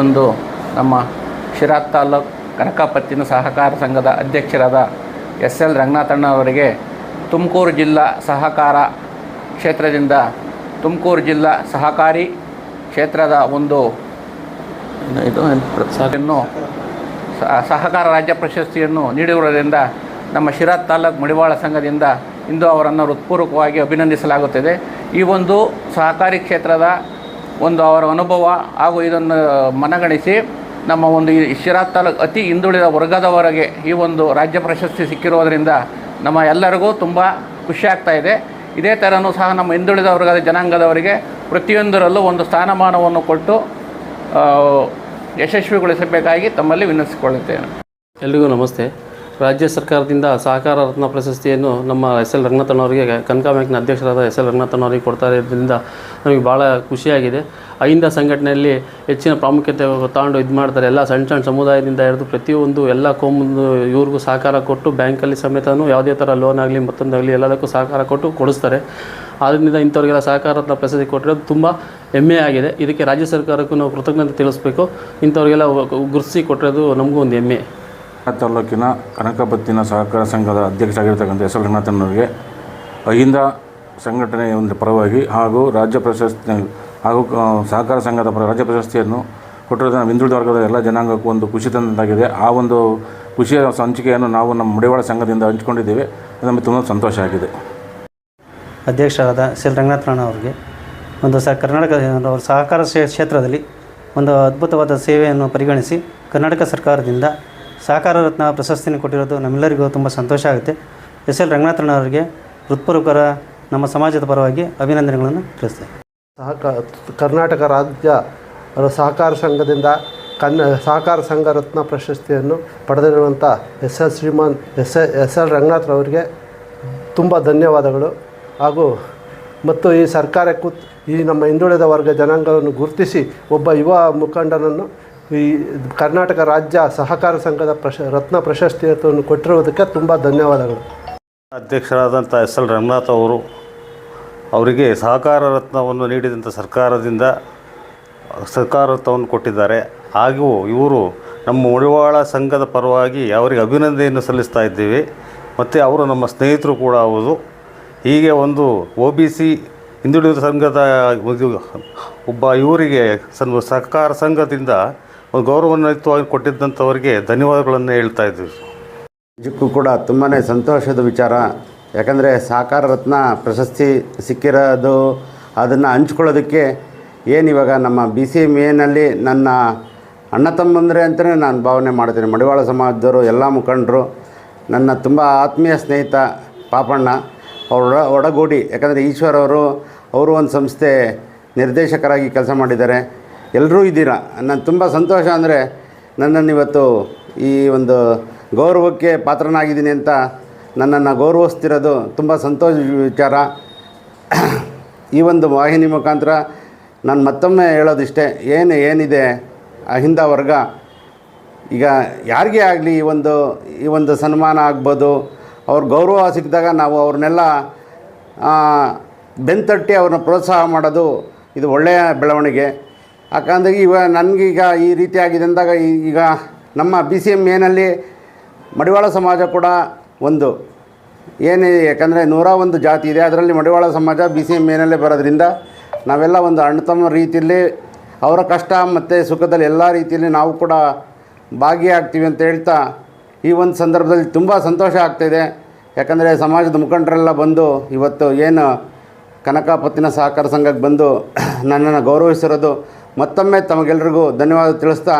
ಒಂದು ನಮ್ಮ ಶಿರಾ ತಾಲೂಕು ಕನಕಪತ್ತಿನ ಸಹಕಾರ ಸಂಘದ ಅಧ್ಯಕ್ಷರಾದ ಎಸ್.ಎಲ್. ರಂಗನಾಥಣ್ಣ ಅವರಿಗೆ ತುಮಕೂರು ಜಿಲ್ಲಾ ಸಹಕಾರ ಕ್ಷೇತ್ರದಿಂದ ತುಮಕೂರು ಜಿಲ್ಲಾ ಸಹಕಾರಿ ಕ್ಷೇತ್ರದ ಒಂದು ಸಹಕಾರ ರಾಜ್ಯ ಪ್ರಶಸ್ತಿಯನ್ನು ನೀಡಿರುವುದರಿಂದ ನಮ್ಮ ಶಿರಾ ತಾಲೂಕು ಮಡಿವಾಳ ಸಂಘದಿಂದ ಇಂದು ಅವರನ್ನು ಹೃತ್ಪೂರ್ವಕವಾಗಿ ಅಭಿನಂದಿಸಲಾಗುತ್ತದೆ. ಈ ಒಂದು ಸಹಕಾರಿ ಕ್ಷೇತ್ರದ ಒಂದು ಅವರ ಅನುಭವ ಹಾಗೂ ಇದನ್ನು ಮನಗಣಿಸಿ ನಮ್ಮ ಒಂದು ಶಿರಾ ತಾಲೂಕು ಅತಿ ಹಿಂದುಳಿದ ವರ್ಗದವರೆಗೆ ಈ ಒಂದು ರಾಜ್ಯ ಪ್ರಶಸ್ತಿ ಸಿಕ್ಕಿರುವುದರಿಂದ ನಮ್ಮ ಎಲ್ಲರಿಗೂ ತುಂಬ ಖುಷಿಯಾಗ್ತಾ ಇದೆ. ಇದೇ ಥರನೂ ಸಹ ನಮ್ಮ ಹಿಂದುಳಿದ ವರ್ಗದ ಜನಾಂಗದವರಿಗೆ ಪ್ರತಿಯೊಂದರಲ್ಲೂ ಒಂದು ಸ್ಥಾನಮಾನವನ್ನು ಕೊಟ್ಟು ಯಶಸ್ವಿಗೊಳಿಸಬೇಕಾಗಿ ತಮ್ಮಲ್ಲಿ ವಿನಂತಿಸಿಕೊಳ್ಳುತ್ತೇನೆ. ಎಲ್ರಿಗೂ ನಮಸ್ತೆ. ರಾಜ್ಯ ಸರ್ಕಾರದಿಂದ ಸಹಕಾರ ರತ್ನ ಪ್ರಶಸ್ತಿಯನ್ನು ನಮ್ಮ ಎಸ್.ಎಲ್. ರಂಗನಾಥಣ್ಣವರಿಗೆ ಕನಕ ಬ್ಯಾಂಕ್ನ ಅಧ್ಯಕ್ಷರಾದ ಎಸ್.ಎಲ್. ರಂಗನಾಥಣ್ಣವರಿಗೆ ಕೊಡ್ತಾ ಇರೋದ್ರಿಂದ ನಮಗೆ ಭಾಳ ಖುಷಿಯಾಗಿದೆ. ಅಹಿಂದ ಸಂಘಟನೆಯಲ್ಲಿ ಹೆಚ್ಚಿನ ಪ್ರಾಮುಖ್ಯತೆ ತಗೊಂಡು ಇದು ಮಾಡ್ತಾರೆ. ಎಲ್ಲ ಸಣ್ಣ ಸಮುದಾಯದಿಂದ ಹಿಡಿದು ಪ್ರತಿಯೊಂದು ಎಲ್ಲ ಕೋಮು ಇವ್ರಿಗೂ ಸಹಕಾರ ಕೊಟ್ಟು ಬ್ಯಾಂಕಲ್ಲಿ ಸಮೇತನೂ ಯಾವುದೇ ಥರ ಲೋನ್ ಆಗಲಿ ಮತ್ತೊಂದಾಗಲಿ ಎಲ್ಲದಕ್ಕೂ ಸಹಕಾರ ಕೊಟ್ಟು ಕೊಡಿಸ್ತಾರೆ. ಆದ್ದರಿಂದ ಇಂಥವ್ರಿಗೆಲ್ಲ ಸಹಕಾರ ರತ್ನ ಪ್ರಶಸ್ತಿ ಕೊಟ್ಟಿರೋದು ತುಂಬ ಹೆಮ್ಮೆಯಾಗಿದೆ. ಇದಕ್ಕೆ ರಾಜ್ಯ ಸರ್ಕಾರಕ್ಕೂ ನಾವು ಕೃತಜ್ಞತೆ ತಿಳಿಸ್ಬೇಕು. ಇಂಥವ್ರಿಗೆಲ್ಲ ಗುರುತಿಸಿ ಕೊಟ್ಟಿರೋದು ನಮಗೂ ಒಂದು ಹೆಮ್ಮೆ. ತಾಲೂಕಿನ ಕನಕಪತ್ತಿನ ಸಹಕಾರ ಸಂಘದ ಅಧ್ಯಕ್ಷರಾಗಿರ್ತಕ್ಕಂಥ ಎಸ್.ಎಲ್. ರಂಗನಾಥಣ್ಣವರಿಗೆ ಅಹಿಂದ ಸಂಘಟನೆಯ ಒಂದು ಪರವಾಗಿ ಹಾಗೂ ರಾಜ್ಯ ಪ್ರಶಸ್ತಿ ಹಾಗೂ ಸಹಕಾರ ಸಂಘದ ರಾಜ್ಯ ಪ್ರಶಸ್ತಿಯನ್ನು ಕೊಟ್ಟಿರೋದು ನಮ್ಮ ಹಿಂದುಳಿದ ವರ್ಗದ ಎಲ್ಲ ಜನಾಂಗಕ್ಕೂ ಒಂದು ಖುಷಿ ತಂದಾಗಿದೆ. ಆ ಒಂದು ಖುಷಿಯ ಹಂಚಿಕೆಯನ್ನು ನಾವು ನಮ್ಮ ಮಡಿವಾಳ ಸಂಘದಿಂದ ಹಂಚಿಕೊಂಡಿದ್ದೇವೆ. ನಮಗೆ ತುಂಬ ಸಂತೋಷ ಆಗಿದೆ. ಅಧ್ಯಕ್ಷರಾದ ಎಸ್.ಎಲ್. ರಂಗನಾಥಣ್ಣ ಅವರಿಗೆ ಒಂದು ಕರ್ನಾಟಕ ಸಹಕಾರ ಕ್ಷೇತ್ರದಲ್ಲಿ ಒಂದು ಅದ್ಭುತವಾದ ಸೇವೆಯನ್ನು ಪರಿಗಣಿಸಿ ಕರ್ನಾಟಕ ಸರ್ಕಾರದಿಂದ ಸಹಕಾರ ರತ್ನ ಪ್ರಶಸ್ತಿಯನ್ನು ಕೊಟ್ಟಿರೋದು ನಮ್ಮೆಲ್ಲರಿಗೂ ತುಂಬ ಸಂತೋಷ ಆಗುತ್ತೆ. ಎಸ್.ಎಲ್. ರಂಗನಾಥಣ್ಣ ಅವರಿಗೆ ಹೃತ್ಪೂರ್ವಕ ನಮ್ಮ ಸಮಾಜದ ಪರವಾಗಿ ಅಭಿನಂದನೆಗಳನ್ನು ತಿಳಿಸ್ತೇವೆ. ಕರ್ನಾಟಕ ರಾಜ್ಯ ಸಹಕಾರ ಸಂಘದಿಂದ ಸಹಕಾರ ಸಂಘ ರತ್ನ ಪ್ರಶಸ್ತಿಯನ್ನು ಪಡೆದಿರುವಂಥ ಶ್ರೀಮಾನ್ ಎಸ್.ಎಲ್. ರಂಗನಾಥ್ರವರಿಗೆ ತುಂಬ ಧನ್ಯವಾದಗಳು. ಹಾಗೂ ಮತ್ತು ಈ ಸರ್ಕಾರಕ್ಕೂ ಈ ನಮ್ಮ ಹಿಂದುಳಿದ ವರ್ಗ ಜನಾಂಗವನ್ನು ಗುರುತಿಸಿ ಒಬ್ಬ ಯುವ ಮುಖಂಡನನ್ನು ಈ ಕರ್ನಾಟಕ ರಾಜ್ಯ ಸಹಕಾರ ಸಂಘದ ರತ್ನ ಪ್ರಶಸ್ತಿಯನ್ನು ಕೊಟ್ಟಿರುವುದಕ್ಕೆ ತುಂಬ ಧನ್ಯವಾದಗಳು. ಅಧ್ಯಕ್ಷರಾದಂಥ ಎಸ್.ಎಲ್. ರಂಗನಾಥ್ ಅವರಿಗೆ ಸಹಕಾರ ರತ್ನವನ್ನು ನೀಡಿದಂಥ ಸರ್ಕಾರದಿಂದ ಸಹಕಾರ ರತ್ನವನ್ನು ಕೊಟ್ಟಿದ್ದಾರೆ. ಹಾಗೂ ಇವರು ನಮ್ಮ ಮಡಿವಾಳ ಸಂಘದ ಪರವಾಗಿ ಅವರಿಗೆ ಅಭಿನಂದನೆಯನ್ನು ಸಲ್ಲಿಸ್ತಾ ಇದ್ದೀವಿ. ಮತ್ತು ಅವರು ನಮ್ಮ ಸ್ನೇಹಿತರು ಕೂಡ ಹೌದು. ಹೀಗೆ ಒಂದು OBC ಹಿಂದುಳಿದ ಸಂಘದ ಒಬ್ಬ ಇವರಿಗೆ ಸಹಕಾರ ಸಂಘದಿಂದ ಒಂದು ಗೌರವಾನ್ವಿತವಾಗಿ ಕೊಟ್ಟಿದ್ದಂಥವರಿಗೆ ಧನ್ಯವಾದಗಳನ್ನು ಹೇಳ್ತಾ ಇದ್ದೀವಿ. ನಿಜಕ್ಕೂ ಕೂಡ ತುಂಬಾ ಸಂತೋಷದ ವಿಚಾರ. ಯಾಕಂದರೆ ಸಹಕಾರ ರತ್ನ ಪ್ರಶಸ್ತಿ ಸಿಕ್ಕಿರೋದು ಅದನ್ನು ಹಂಚ್ಕೊಳ್ಳೋದಕ್ಕೆ ಏನಿವಾಗ ನಮ್ಮ BCMAನಲ್ಲಿ ನನ್ನ ಅಣ್ಣ ತಮ್ಮಂದರೆ ಅಂತಲೇ ನಾನು ಭಾವನೆ ಮಾಡ್ತೀನಿ. ಮಡಿವಾಳ ಸಮಾಜದವರು ಎಲ್ಲ ಮುಖಂಡರು ನನ್ನ ತುಂಬ ಆತ್ಮೀಯ ಸ್ನೇಹಿತ ಪಾಪಣ್ಣ ಅವರ ಒಡಗೂಡಿ. ಯಾಕಂದರೆ ಈಶ್ವರ್ ಅವರು ಒಂದು ಸಂಸ್ಥೆ ನಿರ್ದೇಶಕರಾಗಿ ಕೆಲಸ ಮಾಡಿದ್ದಾರೆ. ಎಲ್ಲರೂ ಇದ್ದೀರಾ. ನಾನು ತುಂಬ ಸಂತೋಷ ಅಂದರೆ ನನ್ನನ್ನು ಇವತ್ತು ಈ ಒಂದು ಗೌರವಕ್ಕೆ ಪಾತ್ರನಾಗಿದ್ದೀನಿ ಅಂತ ನನ್ನನ್ನು ಗೌರವಿಸ್ತಿರೋದು ತುಂಬ ಸಂತೋಷ ವಿಚಾರ. ಈ ಒಂದು ವಾಹಿನಿ ಮುಖಾಂತರ ನಾನು ಮತ್ತೊಮ್ಮೆ ಹೇಳೋದಿಷ್ಟೇ, ಏನಿದೆ ಅಹಿಂದ ವರ್ಗ ಈಗ ಯಾರಿಗೇ ಆಗಲಿ ಈ ಒಂದು ಸನ್ಮಾನ ಆಗ್ಬೋದು, ಅವ್ರ ಗೌರವ ಸಿಕ್ಕಿದಾಗ ನಾವು ಅವ್ರನ್ನೆಲ್ಲ ಬೆಂತಟ್ಟಿ ಅವ್ರನ್ನ ಪ್ರೋತ್ಸಾಹ ಮಾಡೋದು ಇದು ಒಳ್ಳೆಯ ಬೆಳವಣಿಗೆ. ಯಾಕಂದರೆ ನನಗೀಗ ಈ ರೀತಿ ಆಗಿದೆ ಅಂದಾಗ ಈಗ ನಮ್ಮ BCMAನಲ್ಲಿ ಮಡಿವಾಳ ಸಮಾಜ ಕೂಡ ಒಂದು ಯಾಕಂದರೆ 101 ಜಾತಿ ಇದೆ. ಅದರಲ್ಲಿ ಮಡಿವಾಳ ಸಮಾಜ BCMAನಲ್ಲೇ ಬರೋದ್ರಿಂದ ನಾವೆಲ್ಲ ಒಂದು ಅಣ್ಣತಮ್ಮ ರೀತಿಯಲ್ಲಿ ಅವರ ಕಷ್ಟ ಮತ್ತು ಸುಖದಲ್ಲಿ ಎಲ್ಲ ರೀತಿಯಲ್ಲಿ ನಾವು ಕೂಡ ಭಾಗಿಯಾಗ್ತೀವಿ ಅಂತ ಹೇಳ್ತಾ ಈ ಒಂದು ಸಂದರ್ಭದಲ್ಲಿ ತುಂಬ ಸಂತೋಷ ಆಗ್ತಾಯಿದೆ. ಯಾಕಂದರೆ ಸಮಾಜದ ಮುಖಂಡರೆಲ್ಲ ಬಂದು ಇವತ್ತು ಏನು ಕನಕಪತ್ತಿನ ಸಹಕಾರ ಸಂಘಕ್ಕೆ ಬಂದು ನನ್ನನ್ನು ಗೌರವಿಸಿರೋದು ಮತ್ತೊಮ್ಮೆ ತಮಗೆಲ್ಲರಿಗೂ ಧನ್ಯವಾದ ತಿಳಿಸ್ತಾ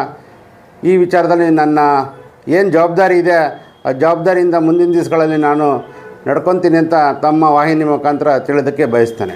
ಈ ವಿಚಾರದಲ್ಲಿ ನನ್ನ ಏನು ಜವಾಬ್ದಾರಿ ಇದೆ ಆ ಜವಾಬ್ದಾರಿಯಿಂದ ಮುಂದಿನ ದಿವಸಗಳಲ್ಲಿ ನಾನು ನಡ್ಕೊತೀನಿ ಅಂತ ತಮ್ಮ ವಾಹಿನಿ ಮುಖಾಂತರ ತಿಳಿಯೋದಕ್ಕೆ ಬಯಸ್ತೇನೆ.